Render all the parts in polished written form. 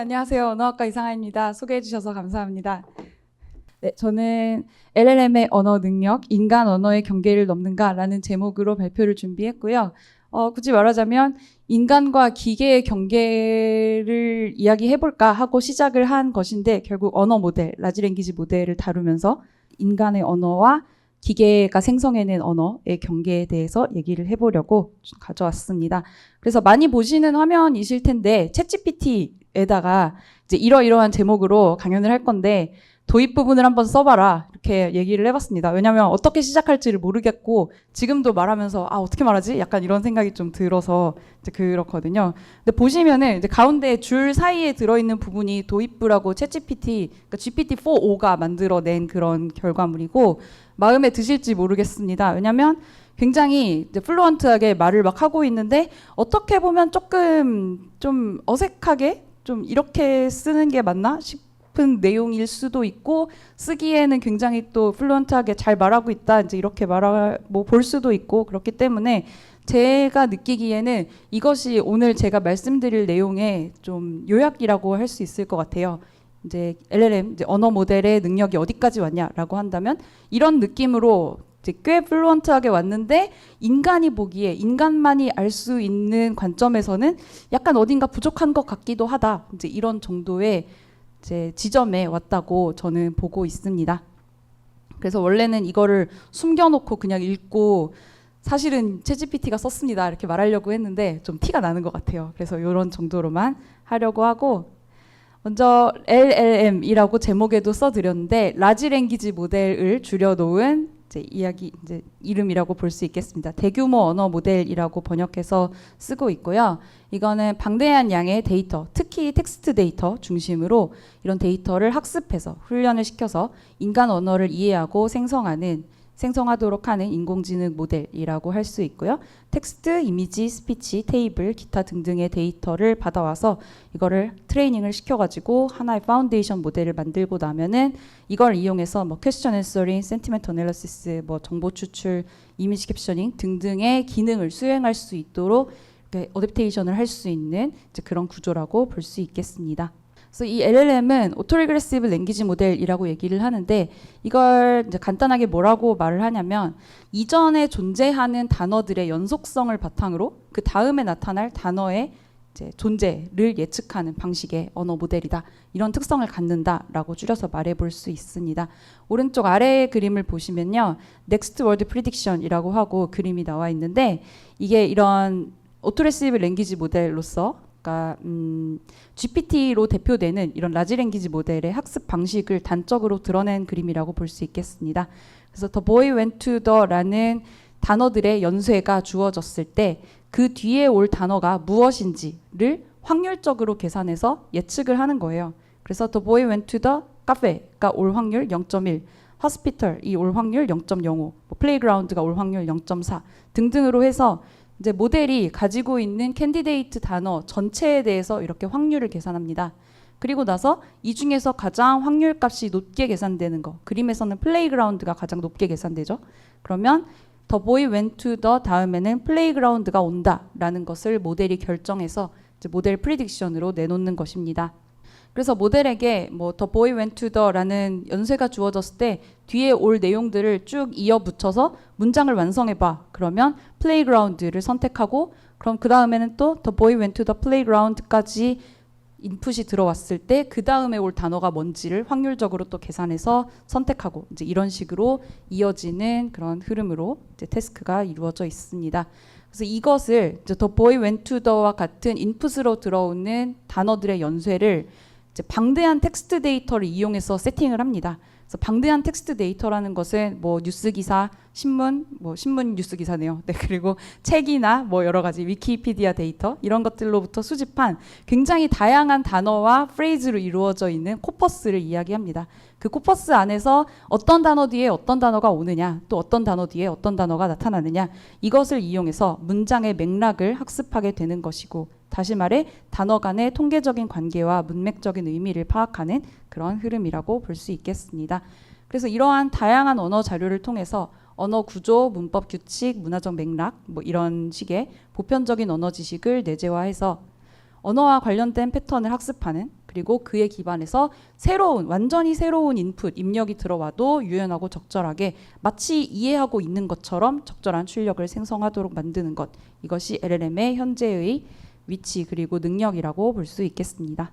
안녕하세요. 언어학과 이상아입니다. 소개해 주셔서 감사합니다. 네, 저는 LLM의 언어 능력, 인간 언어의 경계를 넘는가라는 제목으로 발표를 준비했고요. 굳이 말하자면 인간과 기계의 경계를 이야기해볼까 하고 시작을 한 것인데 결국 언어 모델, 라지 랭귀지 모델을 다루면서 인간의 언어와 기계가 생성해낸 언어의 경계에 대해서 얘기를 해보려고 가져왔습니다. 그래서 많이 보시는 화면이실 텐데 챗GPT에다가 이제 이러이러한 제목으로 강연을 할 건데 도입 부분을 한번 써봐라 이렇게 얘기를 해봤습니다. 왜냐하면 어떻게 시작할지를 모르겠고 지금도 말하면서 어떻게 말하지? 약간 이런 생각이 좀 들어서 이제 그렇거든요. 근데 보시면은 이제 가운데 줄 사이에 들어있는 부분이 도입부라고 챗GPT, 그러니까 GPT-4.5가 만들어낸 그런 결과물이고 마음에 드실지 모르겠습니다. 왜냐하면 굉장히 이제 플루언트하게 말을 막 하고 있는데 어떻게 보면 조금 좀 어색하게 좀 이렇게 쓰는 게 맞나 싶은 내용일 수도 있고 쓰기에는 굉장히 또 플루언트하게 잘 말하고 있다 이제 이렇게 볼 수도 있고 그렇기 때문에 제가 느끼기에는 이것이 오늘 제가 말씀드릴 내용의 좀 요약이라고 할 수 있을 것 같아요. 이제 LLM, 이제 언어 모델의 능력이 어디까지 왔냐라고 한다면 이런 느낌으로 이제 꽤 플루언트하게 왔는데 인간이 보기에 인간만이 알 수 있는 관점에서는 약간 어딘가 부족한 것 같기도 하다. 이제 이런 정도의 이제 지점에 왔다고 저는 보고 있습니다. 그래서 원래는 이거를 숨겨놓고 그냥 읽고 사실은 챗GPT가 썼습니다 이렇게 말하려고 했는데 좀 티가 나는 것 같아요. 그래서 이런 정도로만 하려고 하고 먼저 LLM이라고 제목에도 써드렸는데 라지 랭귀지 모델을 줄여놓은 이제 이름이라고 볼 수 있겠습니다. 대규모 언어 모델이라고 번역해서 쓰고 있고요. 이거는 방대한 양의 데이터, 특히 텍스트 데이터 중심으로 이런 데이터를 학습해서 훈련을 시켜서 인간 언어를 이해하고 생성하도록 하는 인공지능 모델이라고 할 수 있고요. 텍스트, 이미지, 스피치, 테이블, 기타 등등의 데이터를 받아와서 이거를 트레이닝을 시켜가지고 하나의 파운데이션 모델을 만들고 나면은 이걸 이용해서 뭐 퀘스천 앤서링, 센티멘트 애널리시스, 뭐 정보 추출, 이미지 캡셔닝 등등의 기능을 수행할 수 있도록 어댑테이션을 할 수 있는 이제 그런 구조라고 볼 수 있겠습니다. 그래서 이 LLM은 오토리그레시브 랭귀지 모델이라고 얘기를 하는데 이걸 이제 간단하게 뭐라고 말을 하냐면 이전에 존재하는 단어들의 연속성을 바탕으로 그 다음에 나타날 단어의 이제 존재를 예측하는 방식의 언어 모델이다. 이런 특성을 갖는다라고 줄여서 말해볼 수 있습니다. 오른쪽 아래의 그림을 보시면요. Next Word Prediction이라고 하고 그림이 나와 있는데 이게 이런 오토리그레시브 랭귀지 모델로서 GPT로 대표되는 이런 라지 랭귀지 모델의 학습 방식을 단적으로 드러낸 그림이라고 볼 수 있겠습니다. 그래서 The boy went to the라는 단어들의 연쇄가 주어졌을 때 그 뒤에 올 단어가 무엇인지를 확률적으로 계산해서 예측을 하는 거예요. 그래서 The boy went to the cafe가 올 확률 0.1, hospital이 올 확률 0.05, playground가 올 확률 0.4 등등으로 해서 이제 모델이 가지고 있는 캔디데이트 단어 전체에 대해서 이렇게 확률을 계산합니다. 그리고 나서 이 중에서 가장 확률값이 높게 계산되는 거, 그림에서는 플레이그라운드가 가장 높게 계산되죠. 그러면 The boy went to the 다음에는 플레이그라운드가 온다라는 것을 모델이 결정해서 이제 모델 프리딕션으로 내놓는 것입니다. 그래서 모델에게 뭐 The boy went to the라는 연쇄가 주어졌을 때 뒤에 올 내용들을 쭉 이어 붙여서 문장을 완성해봐. 그러면 playground를 선택하고 그럼 그 다음에는 또 The boy went to the playground까지 인풋이 들어왔을 때 그 다음에 올 단어가 뭔지를 확률적으로 또 계산해서 선택하고 이제 이런 식으로 이어지는 그런 흐름으로 이제 태스크가 이루어져 있습니다. 그래서 이것을 이제 The boy went to the와 같은 인풋으로 들어오는 단어들의 연쇄를 이제 방대한 텍스트 데이터를 이용해서 세팅을 합니다. 그래서 방대한 텍스트 데이터라는 것은 뭐 뉴스 기사, 신문 뉴스 기사네요. 네, 그리고 책이나 뭐 여러 가지 위키피디아 데이터 이런 것들로부터 수집한 굉장히 다양한 단어와 프레이즈로 이루어져 있는 코퍼스를 이야기합니다. 그 코퍼스 안에서 어떤 단어 뒤에 어떤 단어가 오느냐, 또 어떤 단어 뒤에 어떤 단어가 나타나느냐 이것을 이용해서 문장의 맥락을 학습하게 되는 것이고 다시 말해 단어 간의 통계적인 관계와 문맥적인 의미를 파악하는 그런 흐름이라고 볼 수 있겠습니다. 그래서 이러한 다양한 언어 자료를 통해서 언어 구조, 문법 규칙, 문화적 맥락 뭐 이런 식의 보편적인 언어 지식을 내재화해서 언어와 관련된 패턴을 학습하는 그리고 그에 기반해서 완전히 새로운 인풋, 입력이 들어와도 유연하고 적절하게 마치 이해하고 있는 것처럼 적절한 출력을 생성하도록 만드는 것. 이것이 LLM의 현재의 위치 그리고 능력이라고 볼 수 있겠습니다.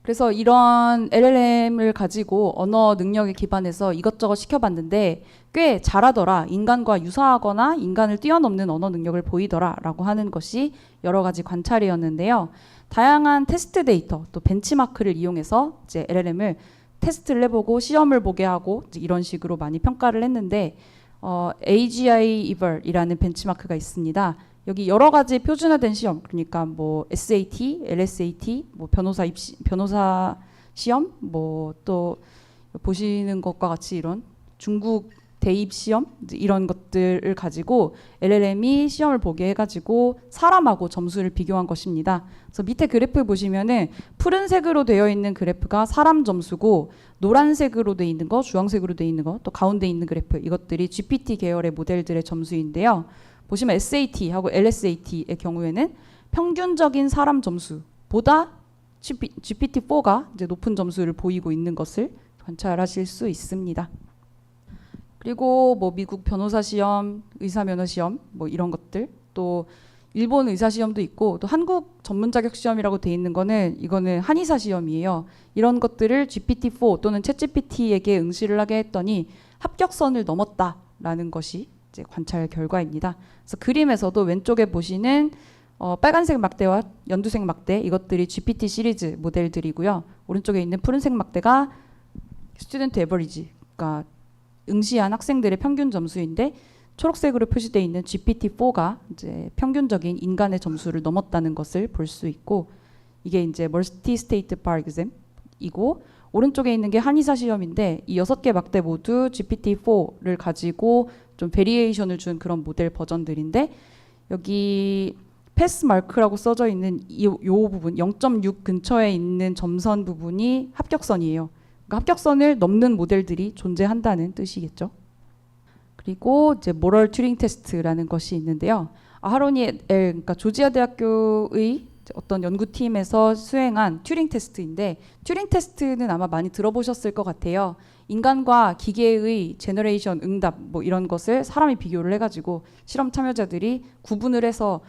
그래서 이런 LLM을 가지고 언어 능력에 기반해서 이것저것 시켜봤는데 꽤 잘하더라, 인간과 유사하거나 인간을 뛰어넘는 언어 능력을 보이더라 라고 하는 것이 여러 가지 관찰이었는데요. 다양한 테스트 데이터 또 벤치마크를 이용해서 이제 LLM을 테스트를 해보고 시험을 보게 하고 이런 식으로 많이 평가를 했는데 AGI EVAL이라는 벤치마크가 있습니다. 여기 여러 가지 표준화된 시험, 그러니까 뭐 SAT, LSAT, 뭐 변호사 시험, 뭐 또 보시는 것과 같이 이런 중국 대입 시험 이런 것들을 가지고 LLM이 시험을 보게 해가지고 사람하고 점수를 비교한 것입니다. 그래서 밑에 그래프 보시면은 푸른색으로 되어 있는 그래프가 사람 점수고 노란색으로 되어 있는 거, 주황색으로 되어 있는 거, 또 가운데 있는 그래프 이것들이 GPT 계열의 모델들의 점수인데요. 보시면 SAT하고 LSAT의 경우에는 평균적인 사람 점수보다 GPT-4가 이제 높은 점수를 보이고 있는 것을 관찰하실 수 있습니다. 그리고 뭐 미국 변호사 시험, 의사 면허 시험 뭐 이런 것들, 또 일본 의사 시험도 있고 또 한국 전문 자격 시험이라고 돼 있는 거는 이거는 한의사 시험이에요. 이런 것들을 GPT-4 또는 챗GPT에게 응시를 하게 했더니 합격선을 넘었다라는 것이 이제 관찰 결과입니다. 그래서 그림에서도 왼쪽에 보시는 빨간색 막대와 연두색 막대 이것들이 GPT 시리즈 모델들이고요. 오른쪽에 있는 푸른색 막대가 스튜던트 에버리지, 그러니까 응시한 학생들의 평균 점수인데 초록색으로 표시되어 있는 GPT-4가 이제 평균적인 인간의 점수를 넘었다는 것을 볼 수 있고, 이게 이제 멀티 스테이트 bar exam이고 오른쪽에 있는 게 한의사 시험인데 이 6개 막대 모두 GPT-4를 가지고 좀 베리에이션을 준 그런 모델 버전들인데 여기 패스 마크라고 써져 있는 요 부분 0.6 근처에 있는 점선 부분이 합격선이에요. 그러니까 합격선을 넘는 모델들이 존재한다는 뜻이겠죠. 그리고 이제 모럴 튜링 테스트라는 것이 있는데요. 아하로니 그러니까 조지아 대학교의 어떤 연구팀에서 수행한 튜링 테스트인데, 튜링 테스트는 아마 많이 들어보셨을 것 같아요. 인간과 기계의 제너레이션 응답 뭐 이런 것을 사람이 비교를 해가지고 실험 참여자들이 구분을 해서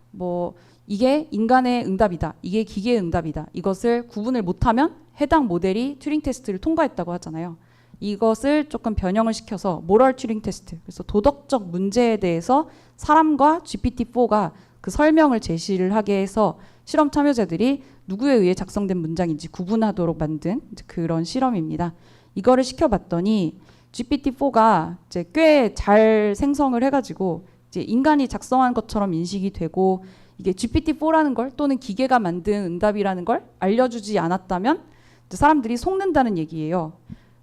뭐 이게 인간의 응답이다, 이게 기계의 응답이다, 이것을 구분을 못하면 해당 모델이 튜링 테스트를 통과했다고 하잖아요. 이것을 조금 변형을 시켜서 모럴 튜링 테스트, 그래서 도덕적 문제에 대해서 사람과 GPT-4가 그 설명을 제시를 하게 해서 실험 참여자들이 누구에 의해 작성된 문장인지 구분하도록 만든 그런 실험입니다. 이거를 시켜봤더니 GPT-4가 이제 꽤 잘 생성을 해가지고 이제 인간이 작성한 것처럼 인식이 되고, 이게 GPT-4라는 걸 또는 기계가 만든 응답이라는 걸 알려주지 않았다면 사람들이 속는다는 얘기예요.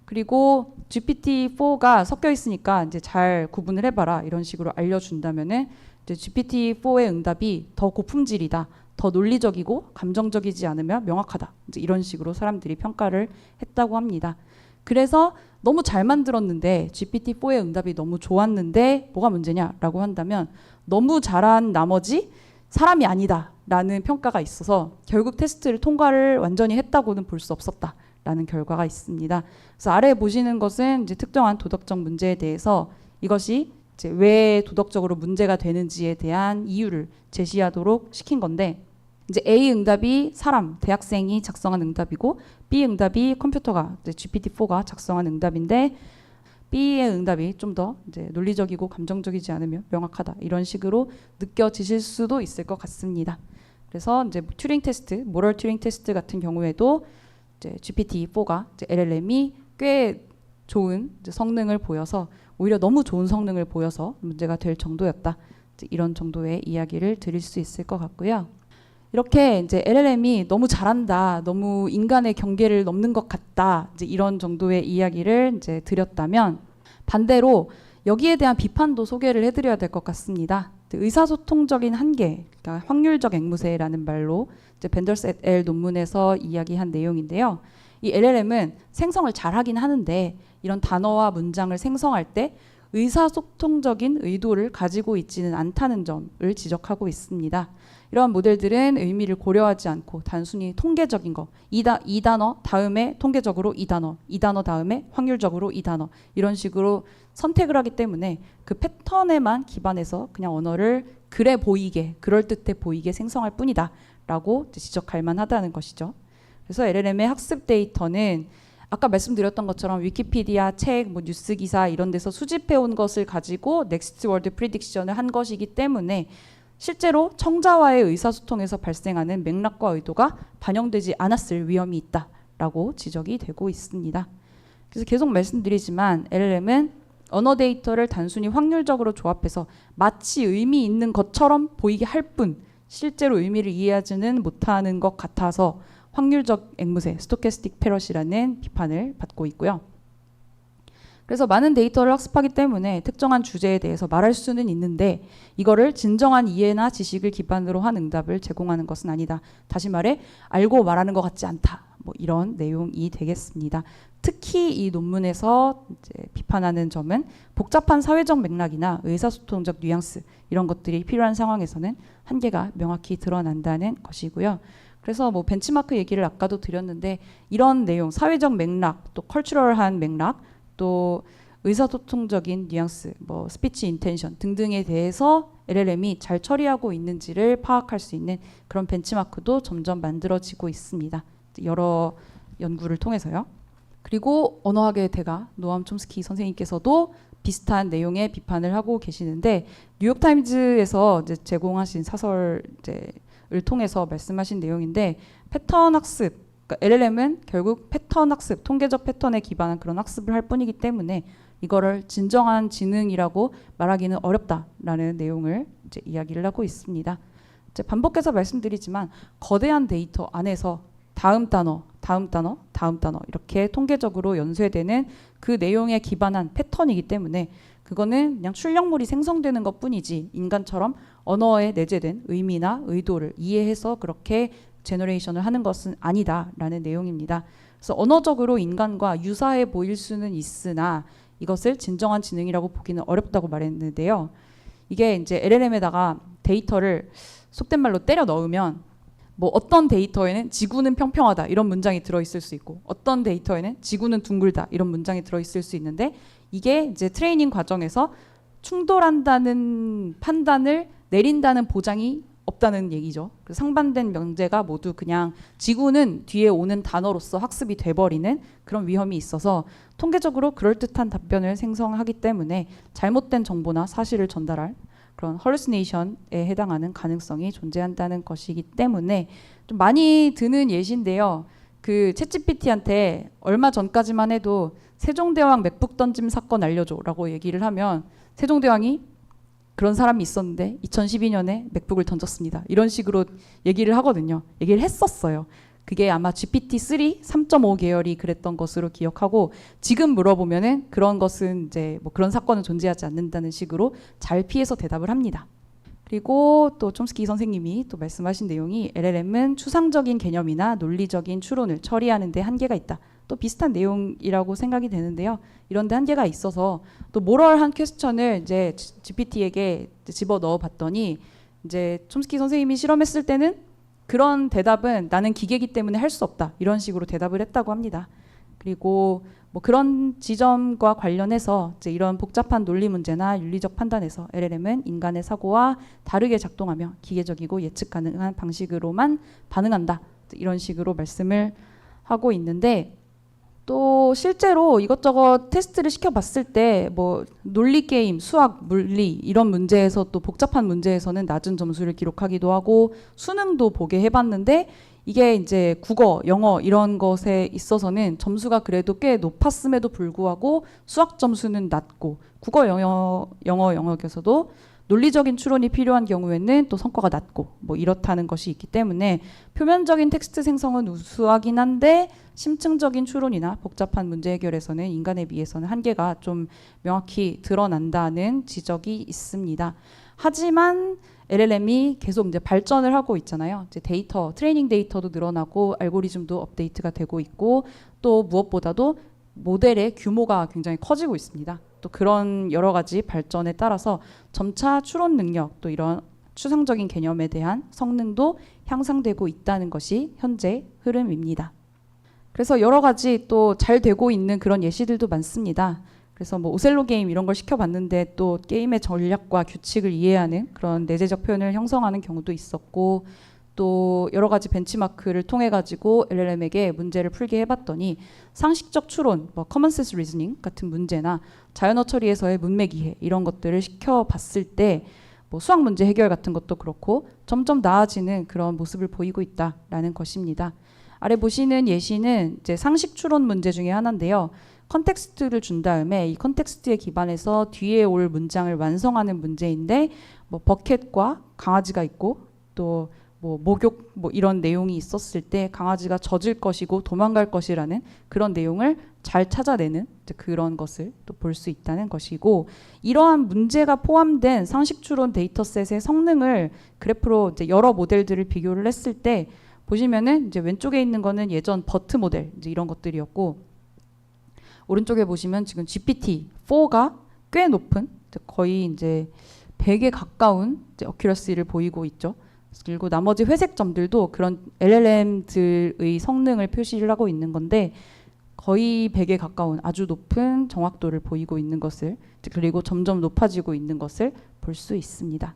그리고 GPT-4가 섞여 있으니까 이제 잘 구분을 해봐라 이런 식으로 알려준다면은 이제 GPT-4의 응답이 더 고품질이다, 더 논리적이고 감정적이지 않으면 명확하다, 이제 이런 식으로 사람들이 평가를 했다고 합니다. 그래서 너무 잘 만들었는데 GPT-4의 응답이 너무 좋았는데 뭐가 문제냐라고 한다면 너무 잘한 나머지 사람이 아니다 라는 평가가 있어서 결국 테스트를 통과를 완전히 했다고는 볼 수 없었다 라는 결과가 있습니다. 그래서 아래에 보시는 것은 이제 특정한 도덕적 문제에 대해서 이것이 이제 왜 도덕적으로 문제가 되는지에 대한 이유를 제시하도록 시킨 건데, 이제 A 응답이 사람, 대학생이 작성한 응답이고 B 응답이 컴퓨터가 이제 GPT-4가 작성한 응답인데 B의 응답이 좀 더 이제 논리적이고 감정적이지 않으면 명확하다 이런 식으로 느껴지실 수도 있을 것 같습니다. 그래서 이제 튜링 테스트, 모럴 튜링 테스트 같은 경우에도 이제 GPT-4가 이제 LLM이 꽤 좋은 이제 성능을 보여서 오히려 너무 좋은 성능을 보여서 문제가 될 정도였다. 이제 이런 정도의 이야기를 드릴 수 있을 것 같고요. 이렇게 이제 LLM이 너무 잘한다, 너무 인간의 경계를 넘는 것 같다, 이제 이런 정도의 이야기를 이제 드렸다면 반대로 여기에 대한 비판도 소개를 해드려야 될 것 같습니다. 의사소통적인 한계, 그러니까 확률적 앵무새라는 말로 이제 벤더스 et al. 논문에서 이야기한 내용인데요. 이 LLM은 생성을 잘하긴 하는데 이런 단어와 문장을 생성할 때 의사소통적인 의도를 가지고 있지는 않다는 점을 지적하고 있습니다. 이러한 모델들은 의미를 고려하지 않고 단순히 통계적인 거, 이 단어 다음에 통계적으로 이 단어 다음에 확률적으로 이 단어, 이런 식으로 선택을 하기 때문에 그 패턴에만 기반해서 그냥 언어를 그래 보이게, 그럴듯해 보이게 생성할 뿐이다 라고 지적할 만하다는 것이죠. 그래서 LLM의 학습 데이터는 아까 말씀드렸던 것처럼 위키피디아, 책, 뭐 뉴스 기사 이런 데서 수집해온 것을 가지고 넥스트 월드 프리딕션을 한 것이기 때문에 실제로 청자와의 의사소통에서 발생하는 맥락과 의도가 반영되지 않았을 위험이 있다라고 지적이 되고 있습니다. 그래서 계속 말씀드리지만 LLM은 언어 데이터를 단순히 확률적으로 조합해서 마치 의미 있는 것처럼 보이게 할 뿐 실제로 의미를 이해하지는 못하는 것 같아서 확률적 앵무새, 스토캐스틱 패러시라는 비판을 받고 있고요. 그래서 많은 데이터를 학습하기 때문에 특정한 주제에 대해서 말할 수는 있는데 이거를 진정한 이해나 지식을 기반으로 한 응답을 제공하는 것은 아니다. 다시 말해 알고 말하는 것 같지 않다. 뭐 이런 내용이 되겠습니다. 특히 이 논문에서 이제 비판하는 점은 복잡한 사회적 맥락이나 의사소통적 뉘앙스 이런 것들이 필요한 상황에서는 한계가 명확히 드러난다는 것이고요. 그래서 뭐 벤치마크 얘기를 아까도 드렸는데 이런 내용, 사회적 맥락, 또 컬처럴한 맥락, 또 의사소통적인 뉘앙스, 뭐 스피치 인텐션 등등에 대해서 LLM이 잘 처리하고 있는지를 파악할 수 있는 그런 벤치마크도 점점 만들어지고 있습니다. 여러 연구를 통해서요. 그리고 언어학의 대가 노암 촘스키 선생님께서도 비슷한 내용의 비판을 하고 계시는데 뉴욕타임즈에서 이제 제공하신 사설을 통해서 말씀하신 내용인데 패턴 학습, 그러니까 LLM은 결국 패턴 학습, 통계적 패턴에 기반한 그런 학습을 할 뿐이기 때문에 이거를 진정한 지능이라고 말하기는 어렵다라는 내용을 이제 이야기를 하고 있습니다. 이제 반복해서 말씀드리지만 거대한 데이터 안에서 다음 단어 이렇게 통계적으로 연쇄되는 그 내용에 기반한 패턴이기 때문에 그거는 그냥 출력물이 생성되는 것뿐이지 인간처럼 언어에 내재된 의미나 의도를 이해해서 그렇게 제너레이션을 하는 것은 아니다라는 내용입니다. 그래서 언어적으로 인간과 유사해 보일 수는 있으나 이것을 진정한 지능이라고 보기는 어렵다고 말했는데요. 이게 이제 LLM에다가 데이터를 속된 말로 때려 넣으면 뭐 어떤 데이터에는 지구는 평평하다 이런 문장이 들어있을 수 있고 어떤 데이터에는 지구는 둥글다 이런 문장이 들어있을 수 있는데 이게 이제 트레이닝 과정에서 충돌한다는 판단을 내린다는 보장이 없다는 얘기죠. 상반된 명제가 모두 그냥 지구는 뒤에 오는 단어로서 학습이 돼버리는 그런 위험이 있어서 통계적으로 그럴듯한 답변을 생성하기 때문에 잘못된 정보나 사실을 전달할 그런 hallucination에 해당하는 가능성이 존재한다는 것이기 때문에 좀 많이 드는 예시인데요. 그 챗GPT한테 얼마 전까지만 해도 세종대왕 맥북 던짐 사건 알려줘라고 얘기를 하면 세종대왕이 그런 사람이 있었는데 2012년에 맥북을 던졌습니다. 이런 식으로 얘기를 하거든요. 얘기를 했었어요. 그게 아마 GPT-3 3.5 계열이 그랬던 것으로 기억하고 지금 물어보면은 그런 것은 이제 뭐 그런 사건은 존재하지 않는다는 식으로 잘 피해서 대답을 합니다. 그리고 또 촘스키 선생님이 또 말씀하신 내용이 LLM은 추상적인 개념이나 논리적인 추론을 처리하는 데 한계가 있다. 또 비슷한 내용이라고 생각이 되는데요. 이런 데 한계가 있어서 또 모럴한 퀘스천을 이제 GPT에게 집어 넣어 봤더니 이제 촘스키 선생님이 실험했을 때는 그런 대답은 나는 기계이기 때문에 할 수 없다. 이런 식으로 대답을 했다고 합니다. 그리고 뭐 그런 지점과 관련해서 이제 이런 복잡한 논리 문제나 윤리적 판단에서 LLM은 인간의 사고와 다르게 작동하며 기계적이고 예측 가능한 방식으로만 반응한다. 이런 식으로 말씀을 하고 있는데 또 실제로 이것저것 테스트를 시켜봤을 때 뭐 논리 게임, 수학, 물리 이런 문제에서 또 복잡한 문제에서는 낮은 점수를 기록하기도 하고 수능도 보게 해봤는데 이게 이제 국어, 영어 이런 것에 있어서는 점수가 그래도 꽤 높았음에도 불구하고 수학 점수는 낮고 국어, 영역에서도 논리적인 추론이 필요한 경우에는 또 성과가 낮고 뭐 이렇다는 것이 있기 때문에 표면적인 텍스트 생성은 우수하긴 한데 심층적인 추론이나 복잡한 문제 해결에서는 인간에 비해서는 한계가 좀 명확히 드러난다는 지적이 있습니다. 하지만 LLM이 계속 이제 발전을 하고 있잖아요. 이제 트레이닝 데이터도 늘어나고 알고리즘도 업데이트가 되고 있고 또 무엇보다도 모델의 규모가 굉장히 커지고 있습니다. 또 그런 여러 가지 발전에 따라서 점차 추론 능력 또 이런 추상적인 개념에 대한 성능도 향상되고 있다는 것이 현재 흐름입니다. 그래서 여러 가지 또 잘 되고 있는 그런 예시들도 많습니다. 그래서 뭐 오셀로 게임 이런 걸 시켜봤는데 또 게임의 전략과 규칙을 이해하는 그런 내재적 표현을 형성하는 경우도 있었고, 또 여러 가지 벤치마크를 통해 가지고 LLM에게 문제를 풀게 해봤더니 상식적 추론, 뭐 커먼센스 리즈닝 같은 문제나 자연어 처리에서의 문맥 이해 이런 것들을 시켜봤을 때 뭐 수학 문제 해결 같은 것도 그렇고 점점 나아지는 그런 모습을 보이고 있다라는 것입니다. 아래 보시는 예시는 이제 상식 추론 문제 중에 하나인데요. 컨텍스트를 준 다음에 이 컨텍스트에 기반해서 뒤에 올 문장을 완성하는 문제인데, 뭐 버켓과 강아지가 있고 또 뭐 목욕 뭐 이런 내용이 있었을 때 강아지가 젖을 것이고 도망갈 것이라는 그런 내용을 잘 찾아내는 그런 것을 또 볼 수 있다는 것이고, 이러한 문제가 포함된 상식 추론 데이터셋의 성능을 그래프로 이제 여러 모델들을 비교를 했을 때 보시면은 이제 왼쪽에 있는 거는 예전 버트 모델 이제 이런 것들이었고, 오른쪽에 보시면 지금 GPT-4가 꽤 높은 거의 이제 100에 가까운 이제 어큐러시를 보이고 있죠. 그리고 나머지 회색 점들도 그런 LLM들의 성능을 표시를 하고 있는 건데 거의 100에 가까운 아주 높은 정확도를 보이고 있는 것을, 그리고 점점 높아지고 있는 것을 볼 수 있습니다.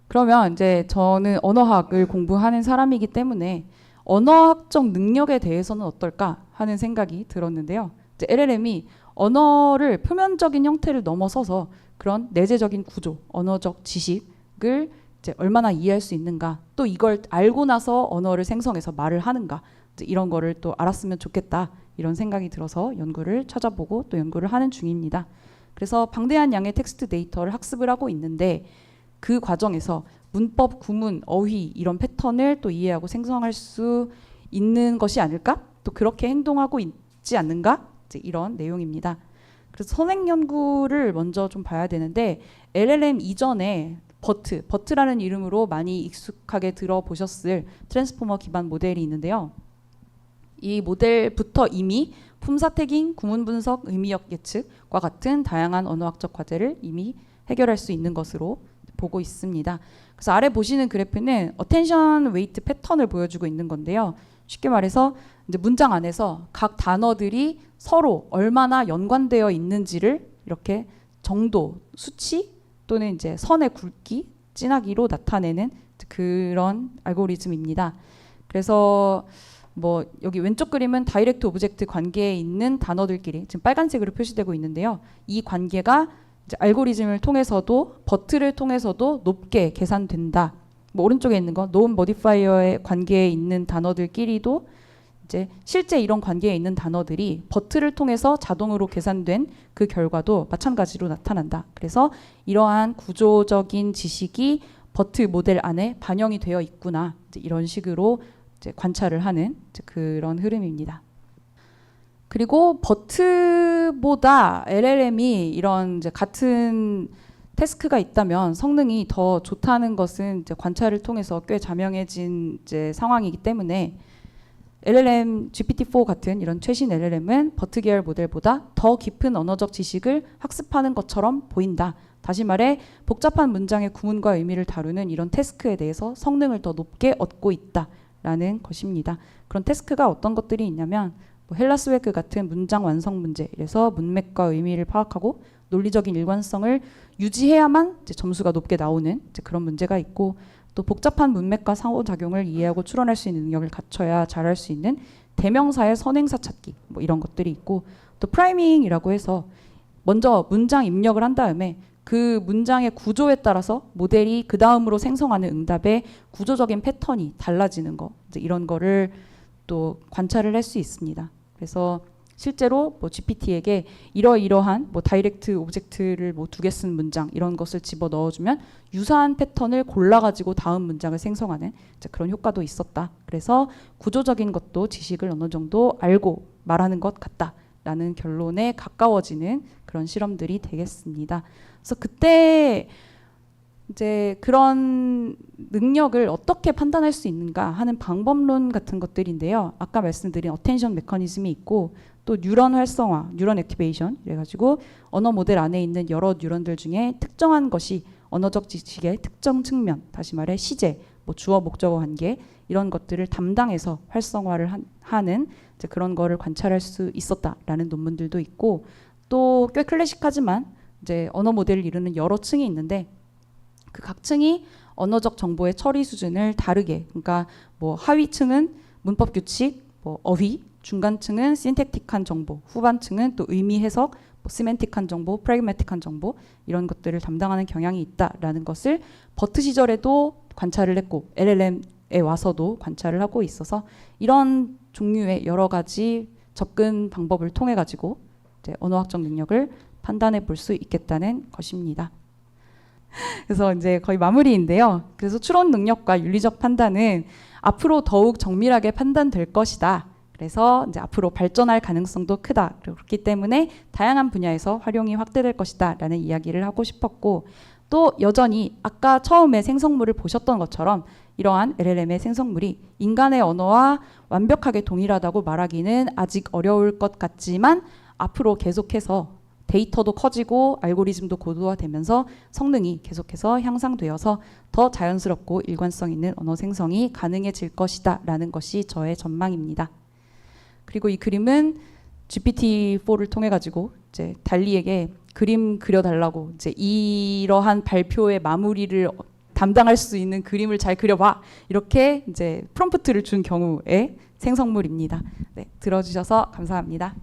그러면 이제 저는 언어학을 공부하는 사람이기 때문에 언어학적 능력에 대해서는 어떨까 하는 생각이 들었는데요. 이제 LLM이 언어를 표면적인 형태를 넘어서서 그런 내재적인 구조, 언어적 지식을 이제 얼마나 이해할 수 있는가, 또 이걸 알고 나서 언어를 생성해서 말을 하는가, 이제 이런 거를 또 알았으면 좋겠다 이런 생각이 들어서 연구를 찾아보고 또 연구를 하는 중입니다. 그래서 방대한 양의 텍스트 데이터를 학습을 하고 있는데 그 과정에서 문법, 구문, 어휘 이런 패턴을 또 이해하고 생성할 수 있는 것이 아닐까? 또 그렇게 행동하고 있지 않는가? 이제 이런 내용입니다. 그래서 선행 연구를 먼저 좀 봐야 되는데, LLM 이전에 버트라는 이름으로 많이 익숙하게 들어보셨을 트랜스포머 기반 모델이 있는데요. 이 모델부터 이미 품사 태깅, 구문 분석, 의미역 예측과 같은 다양한 언어학적 과제를 이미 해결할 수 있는 것으로 보고 있습니다. 그래서 아래 보시는 그래프는 어텐션 웨이트 패턴을 보여주고 있는 건데요. 쉽게 말해서 이제 문장 안에서 각 단어들이 서로 얼마나 연관되어 있는지를 이렇게 정도, 수치 또는 이제 선의 굵기, 진하기로 나타내는 그런 알고리즘입니다. 그래서 뭐 여기 왼쪽 그림은 다이렉트 오브젝트 관계에 있는 단어들끼리 지금 빨간색으로 표시되고 있는데요. 이 관계가 이제 알고리즘을 통해서도 버트를 통해서도 높게 계산된다. 뭐 오른쪽에 있는 거 known modifier의 관계에 있는 단어들끼리도 이제 실제 이런 관계에 있는 단어들이 버트를 통해서 자동으로 계산된 그 결과도 마찬가지로 나타난다. 그래서 이러한 구조적인 지식이 버트 모델 안에 반영이 되어 있구나. 이제 이런 식으로 이제 관찰을 하는 이제 그런 흐름입니다. 그리고 버트보다 LLM이 이런 이제 같은 태스크가 있다면 성능이 더 좋다는 것은 이제 관찰을 통해서 꽤 자명해진 이제 상황이기 때문에 LLM GPT-4 같은 이런 최신 LLM은 버트 계열 모델보다 더 깊은 언어적 지식을 학습하는 것처럼 보인다. 다시 말해 복잡한 문장의 구문과 의미를 다루는 이런 태스크에 대해서 성능을 더 높게 얻고 있다라는 것입니다. 그런 태스크가 어떤 것들이 있냐면 뭐 헬라스 웨그 같은 문장 완성 문제, 이래서 문맥과 의미를 파악하고 논리적인 일관성을 유지해야만 이제 점수가 높게 나오는 이제 그런 문제가 있고, 또 복잡한 문맥과 상호작용을 이해하고 추론할 수 있는 능력을 갖춰야 잘할 수 있는 대명사의 선행사 찾기 뭐 이런 것들이 있고, 또 프라이밍이라고 해서 먼저 문장 입력을 한 다음에 그 문장의 구조에 따라서 모델이 그 다음으로 생성하는 응답의 구조적인 패턴이 달라지는 거, 이제 이런 거를 또 관찰을 할 수 있습니다. 그래서 실제로 뭐 GPT에게 이러이러한 뭐 다이렉트 오브젝트를 뭐 2개 쓴 문장 이런 것을 집어 넣어주면 유사한 패턴을 골라가지고 다음 문장을 생성하는 이제 그런 효과도 있었다. 그래서 구조적인 것도 지식을 어느 정도 알고 말하는 것 같다라는 결론에 가까워지는 그런 실험들이 되겠습니다. 그래서 그때는 이제 그런 능력을 어떻게 판단할 수 있는가 하는 방법론 같은 것들인데요. 아까 말씀드린 어텐션 메커니즘이 있고 또 뉴런 활성화, 뉴런 액티베이션 이래가지고 언어 모델 안에 있는 여러 뉴런들 중에 특정한 것이 언어적 지식의 특정 측면, 다시 말해 시제, 뭐 주어 목적어 관계 이런 것들을 담당해서 활성화를 하는 이제 그런 거를 관찰할 수 있었다라는 논문들도 있고 또 꽤 클래식하지만 이제 언어 모델을 이루는 여러 층이 있는데 그 각 층이 언어적 정보의 처리 수준을 다르게 그러니까 뭐 하위층은 문법 규칙, 뭐 어휘, 중간층은 신택틱한 정보, 후반층은 또 의미 해석, 뭐 시멘틱한 정보, 프래그매틱한 정보 이런 것들을 담당하는 경향이 있다라는 것을 버트 시절에도 관찰을 했고 LLM에 와서도 관찰을 하고 있어서 이런 종류의 여러 가지 접근 방법을 통해 가지고 이제 언어학적 능력을 판단해 볼 수 있겠다는 것입니다. 그래서 이제 거의 마무리인데요. 그래서 추론 능력과 윤리적 판단은 앞으로 더욱 정밀하게 판단될 것이다. 그래서 이제 앞으로 발전할 가능성도 크다. 그렇기 때문에 다양한 분야에서 활용이 확대될 것이다. 라는 이야기를 하고 싶었고 또 여전히 아까 처음에 생성물을 보셨던 것처럼 이러한 LLM의 생성물이 인간의 언어와 완벽하게 동일하다고 말하기는 아직 어려울 것 같지만 앞으로 계속해서 데이터도 커지고 알고리즘도 고도화되면서 성능이 계속해서 향상되어서 더 자연스럽고 일관성 있는 언어 생성이 가능해질 것이다 라는 것이 저의 전망입니다. 그리고 이 그림은 GPT-4를 통해 가지고 이제 달리에게 그림 그려달라고 이제 이러한 발표의 마무리를 담당할 수 있는 그림을 잘 그려봐 이렇게 이제 프롬프트를 준 경우의 생성물입니다. 네, 들어주셔서 감사합니다.